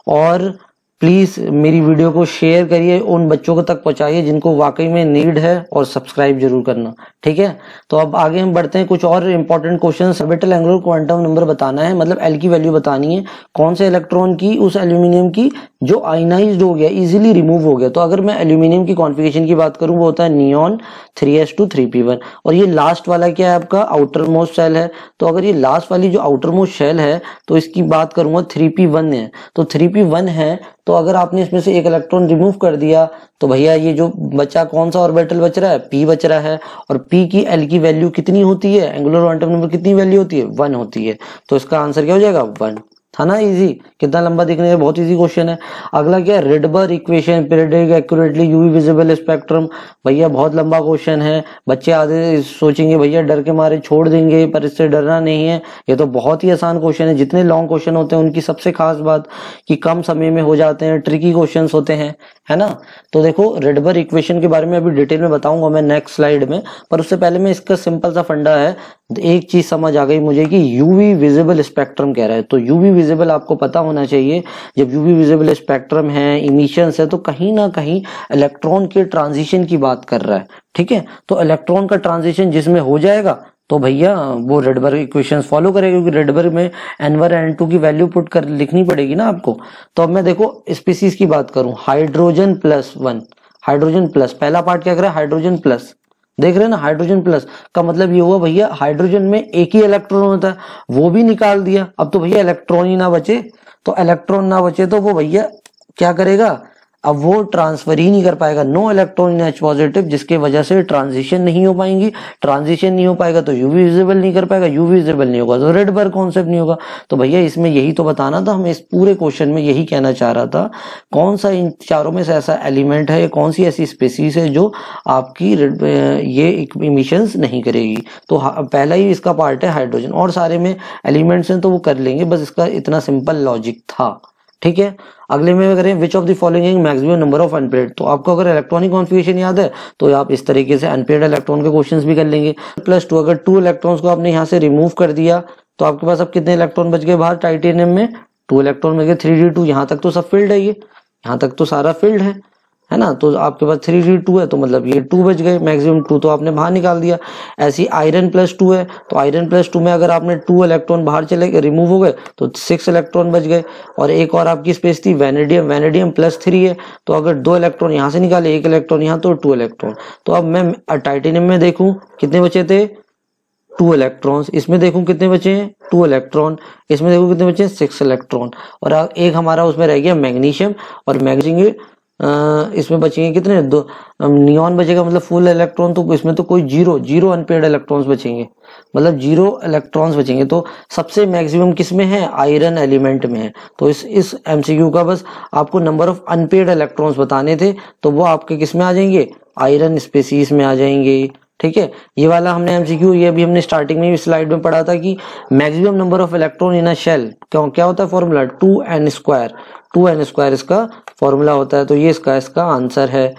और प्लीज मेरी वीडियो को शेयर करिए, उन बच्चों को तक पहुंचाइए जिनको वाकई में नीड है, और सब्सक्राइब जरूर करना। ठीक है। तो अब आगे हम बढ़ते हैं, कुछ और important question. Orbital angular quantum number बताना है, मतलब एल की वैल्यू बतानी है, कौन से इलेक्ट्रॉन की, उस एल्यूमिनियम की जो आयनाइज्ड हो गया, इजीली रिमूव हो गया। तो अगर मैं एल्यूमिनियम की कॉन्फ़िगरेशन की बात करूं वो होता है नियॉन 3s2 3p1। और ये लास्ट वाला क्या है आपका? आउटर मोस्ट शेल है। तो अगर ये लास्ट वाली जो आउटर मोस्ट शेल है तो इसकी बात करूंगा 3p1 है। तो 3p1 है, तो अगर आपने इसमें से एक इलेक्ट्रॉन रिमूव कर दिया तो भैया ये जो बचा कौन सा ऑर्बिटल बच रहा है? p बच रहा है। और p की l की वैल्यू कितनी होती है? एंगुलर क्वांटम नंबर कितनी वैल्यू होती है? 1 होती है। तो इसका आंसर क्या हो जाएगा? 1। था ना इजी? कितना लंबा दिखने का, बहुत इजी क्वेश्चन है। अगला क्या है? Rydberg equation periodic accurately UV visible spectrum. भैया बहुत लंबा क्वेश्चन है, बच्चे आधे सोचेंगे भैया डर के मारे छोड़ देंगे, पर इससे डरना नहीं है। ये तो बहुत ही आसान क्वेश्चन है। जितने लॉन्ग क्वेश्चन होते हैं उनकी सबसे खास बात कि कम समय में हो जाते हैं, ट्रिकी क्वेश्चन होते हैं, है ना। तो देखो रिडबर्ग इक्वेशन के बारे में अभी डिटेल में बताऊंगा मैं नेक्स्ट स्लाइड में, पर उससे पहले मैं इसका सिंपल सा फंडा है। एक चीज समझ आ गई मुझे कि यूवी विजिबल स्पेक्ट्रम कह रहा है। तो यूवी विजिबल आपको पता होना चाहिए। जब यूवी विजिबल स्पेक्ट्रम है, इमिशंस है, तो कहीं ना कहीं इलेक्ट्रॉन के ट्रांजिशन की बात कर रहा है। ठीक है, तो इलेक्ट्रॉन का ट्रांजिशन जिसमें हो जाएगा तो भैया वो रेडबर्ग इक्वेशंस फॉलो करेगा, क्योंकि रेडबर्ग में n1 n2 की वैल्यू पुट कर लिखनी पड़ेगी ना आपको। तो अब मैं देखो स्पीसीज की बात करूं, हाइड्रोजन प्लस 1, हाइड्रोजन प्लस, पहला पार्ट क्या कर रहा है, हाइड्रोजन प्लस, देख रहे हैं ना, हाइड्रोजन प्लस का मतलब ये हुआ भैया हाइड्रोजन में एक ही इलेक्ट्रॉन होता है, वो भी निकाल दिया। अब तो भैया इलेक्ट्रॉन ही ना बचे, तो इलेक्ट्रॉन ना बचे तो वो भैया क्या करेगा, अब वो ट्रांसफर ही नहीं कर पाएगा, no electron in H positive, जिसके वजह से ट्रांजिशन नहीं हो पाएंगी। ट्रांजिशन नहीं हो पाएगा तो यूवी विजिबल नहीं कर पाएगा, यूवी विजिबल नहीं होगा तो रेडबर्ग कॉन्सेप्ट नहीं होगा। तो भैया इसमें यही तो बताना था हमें, इस पूरे क्वेश्चन में यही कहना चाह रहा था, कौन सा इन चारों में से ऐसा एलिमेंट है, कौन सी ऐसी स्पीसीज है जो आपकी ये इमिशंस नहीं करेगी। तो पहला ही इसका पार्ट है हाइड्रोजन, और सारे में एलिमेंट्स हैं तो वो कर लेंगे, बस इसका इतना सिंपल लॉजिक था। ठीक है, अगले में करें विच of the following maximum number of unpaired. तो आपको अगर इलेक्ट्रॉनिक कॉन्फ़िगरेशन याद है तो आप इस तरीके से अनपेयर्ड इलेक्ट्रॉन के क्वेश्चंस भी कर लेंगे। +2, अगर 2 इलेक्ट्रॉन्स को आपने यहाँ से रिमूव कर दिया तो आपके पास अब कितने इलेक्ट्रॉन बच गए बाहर, टाइटेनियम में 2 इलेक्ट्रॉन बच गए, 3d2। यहाँ तक तो सब फील्ड है, ये यहाँ तक तो सारा फील्ड है ना, तो आपके पास 3d2 है तो मतलब ये 2 बच गए, मैक्सिमम 2 तो आपने बाहर निकाल दिया। ऐसी आयरन +2 है तो आयरन +2 में अगर आपने 2 इलेक्ट्रॉन बाहर चले गए, रिमूव हो गए, तो 6 इलेक्ट्रॉन बच गए। और एक और आपकी स्पेस थी वैनेडियम, वैनेडियम +3 है, तो अगर 2 इलेक्ट्रॉन यहाँ से निकाले, 1 इलेक्ट्रॉन यहाँ, तो 2 इलेक्ट्रॉन। तो अब मैं टाइटेनियम में देखूं कितने बचे थे, 2 इलेक्ट्रॉन्स, इसमें देखूं कितने बचे हैं, 2 इलेक्ट्रॉन, इसमें देखूं कितने बचे हैं, 6 इलेक्ट्रॉन। और एक हमारा उसमें रह गया मैग्नीशियम, और मैग्नीशियम इसमें बचेंगे कितने, 2 नियॉन बचेगा, मतलब फुल इलेक्ट्रॉन, तो इसमें तो कोई जीरो अनपेयर्ड इलेक्ट्रॉन्स बचेंगे, मतलब 0 इलेक्ट्रॉन्स बचेंगे। तो सबसे मैक्सिमम किस में है, आयरन एलिमेंट में है। तो इस एमसीक्यू का बस आपको नंबर ऑफ अनपेयर्ड इलेक्ट्रॉन्स बताने थे, तो वो आपके किस में आ जाएंगे, आयरन स्पीसीज में आ जाएंगे। ठीक है, ये वाला हमने एमसीक्यू, ये भी हमने स्टार्टिंग में स्लाइड में पढ़ा था कि maximum number of electron in a shell क्या होता है फॉर्मूला, 2n², 2n² इसका फॉर्मूला होता है। तो ये इसका आंसर है।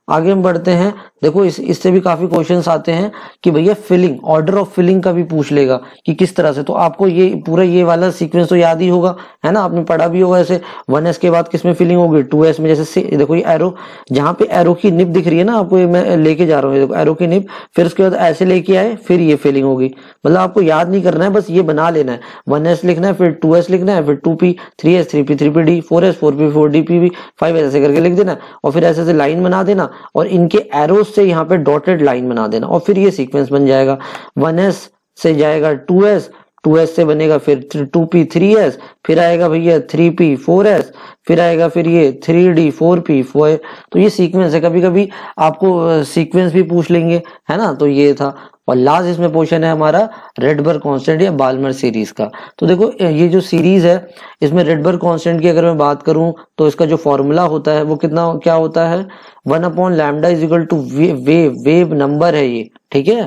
आगे हम बढ़ते हैं, देखो इससे भी काफी क्वेश्चंस आते हैं कि भैया फिलिंग, ऑर्डर ऑफ फिलिंग का भी पूछ लेगा कि किस तरह से। तो आपको ये पूरा ये वाला सीक्वेंस तो याद ही होगा, है ना, आपने पढ़ा भी होगा। जैसे 1s के बाद किसमें फिलिंग होगी, 2s में। जैसे देखो ये एरो, जहां पे एरो की निब दिख रही है ना आपको, ये मैं लेके जा रहा हूँ, देखो एरो की निब, फिर उसके बाद ऐसे लेके आए, फिर ये फिलिंग होगी। मतलब आपको याद नहीं करना है, बस ये बना लेना है, 1s लिखना है, फिर 2s लिखना है, फिर 2p, 3s 3p 3pd, 4s 4p 4dp 5s ऐसे करके लिख देना, और फिर ऐसे लाइन बना देना, और इनके एरोस से यहाँ पे डॉटेड लाइन बना देना, और फिर ये सीक्वेंस बन जाएगा। 1s से जाएगा 2s, 2s से बनेगा फिर 2p 3s, फिर आएगा भैया 3p 4s, फिर आएगा फिर ये 3d 4p 4। तो ये सीक्वेंस है, कभी कभी आपको सीक्वेंस भी पूछ लेंगे, है ना। तो ये था, और लास्ट इसमें पोर्शन है हमारा रेडबर्ग कांस्टेंट या बाल्मर सीरीज का। तो देखो ये जो सीरीज है, इसमें रेडबर्ग कांस्टेंट की अगर मैं बात करूं तो इसका जो फॉर्मूला होता है वो क्या होता है, 1/λ = वेव नंबर है ये। ठीक है,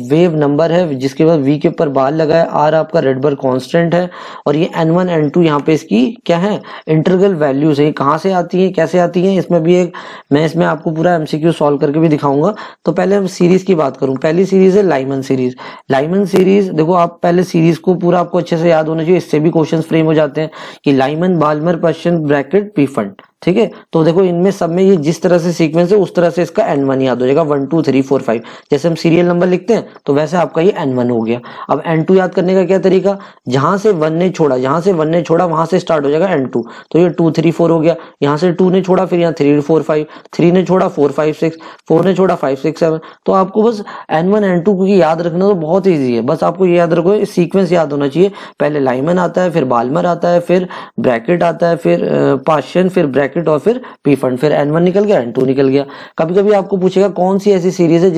वेव नंबर है जिसके बाद v के ऊपर बार लगा है, r आपका रेडबर्ग कांस्टेंट है, और ये n1 n2 यहाँ पे इसकी क्या है, इंटीग्रल वैल्यूज है। कहाँ से आती है, कैसे आती है, इसमें भी एक मैं इसमें आपको पूरा एमसीक्यू सॉल्व करके भी दिखाऊंगा। तो पहले हम सीरीज की बात करूं, पहली सीरीज है लाइमन सीरीज। लाइमन सीरीज देखो, आप पहले सीरीज को पूरा आपको अच्छे से याद होना चाहिए, इससे भी क्वेश्चन फ्रेम हो जाते हैं कि Lyman Balmer Paschen Brackett Pfund. ठीक है, तो देखो इनमें सब में ये जिस तरह से सीक्वेंस है उस तरह से इसका n1 याद हो जाएगा, 1 2 3 4 5। जैसे हम सीरियल नंबर लिखते हैं तो वैसे आपका ये n1 हो गया। अब n2 याद करने का क्या तरीका, जहां से 1 ने छोड़ा, वहां से स्टार्ट हो जाएगा n2। तो ये 2 3 4 हो गया, यहाँ से 2 ने छोड़ा, फिर यहाँ 3 4 5, 3 ने छोड़ा 4 5 6, 4 ने छोड़ा 5 6 7। तो आपको बस n1 n2 को याद रखना तो बहुत ईजी है, बस आपको ये याद रखो, सीक्वेंस याद होना चाहिए। पहले लाइमन आता है, फिर बाल्मर आता है, फिर ब्रैकेट आता है, फिर पार्शियन, फिर ब्रैकेट, और फिर पी फंड, फिर n1 निकल गया, n2 निकल गया। कभी कभी आपको पूछेगा कौन सी ऐसी सीरीज है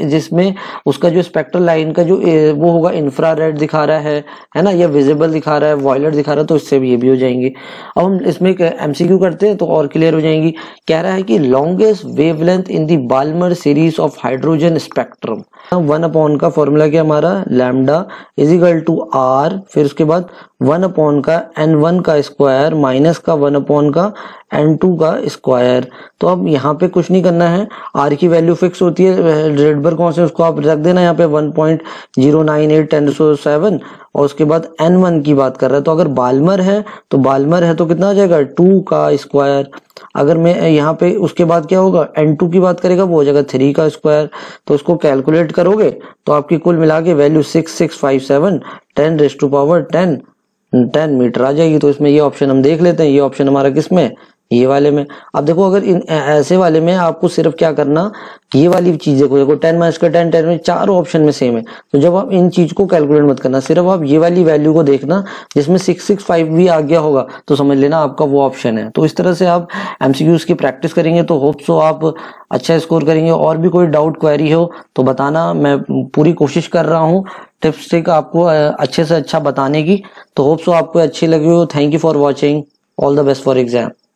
जिसमें उसका जो स्पेक्ट्रल लाइन का जो वो होगा इंफ्रारेड दिखा रहा है ना, या विजिबल दिखा रहा है, वॉयलेट दिखा रहा है, तो इससे भी ये भी हो जाएंगे। अब हम इसमें एमसीक्यू करते हैं तो और क्लियर हो जाएंगी। कह रहा है कि longest wavelength in the Balmer series of hydrogen spectrum, 1 upon का फॉर्मूला क्या हमारा, लैम्डा = r, फिर उसके बाद 1 अपॉन का n1 का स्क्वायर माइनस का 1 अपॉन का n2 का स्क्वायर। तो अब यहाँ पे कुछ नहीं करना है, r की वैल्यू फिक्स होती है, रेडबर कांस्टेंट उसको आप रख देना यहाँ पे 1.098 10⁻⁷ और उसके बाद n1 की बात कर रहा है। तो अगर बाल्मर है तो कितना आ जाएगा 2 का स्क्वायर। अगर मैं यहाँ पे उसके बाद क्या होगा n2 की बात करेगा वो हो जाएगा 3 का स्क्वायर। तो उसको कैलकुलेट करोगे तो आपकी कुल मिला के वैल्यू 6657 10⁻10 मीटर आ जाएगी। तो इसमें ये ऑप्शन हम देख लेते हैं, ये ऑप्शन हमारा किस में, ये वाले में। अब देखो अगर इन ऐसे वाले में आपको सिर्फ क्या करना, ये वाली चीजें को देखो 10 में चारों ऑप्शन में सेम है। तो जब आप इन चीज को कैलकुलेट मत करना, सिर्फ आप ये वाली वैल्यू को देखना जिसमें 665 भी आ गया होगा तो समझ लेना आपका वो ऑप्शन है। तो इस तरह से आप एमसीक्यूज की प्रैक्टिस करेंगे तो होप सो आप अच्छा स्कोर करेंगे। और भी कोई डाउट क्वेरी हो तो बताना, मैं पूरी कोशिश कर रहा हूँ टिप्स ट्रिक आपको अच्छे से अच्छा बताने की। तो होप सो आपको अच्छी लगी हो। Thank you for watching, all the best for exam.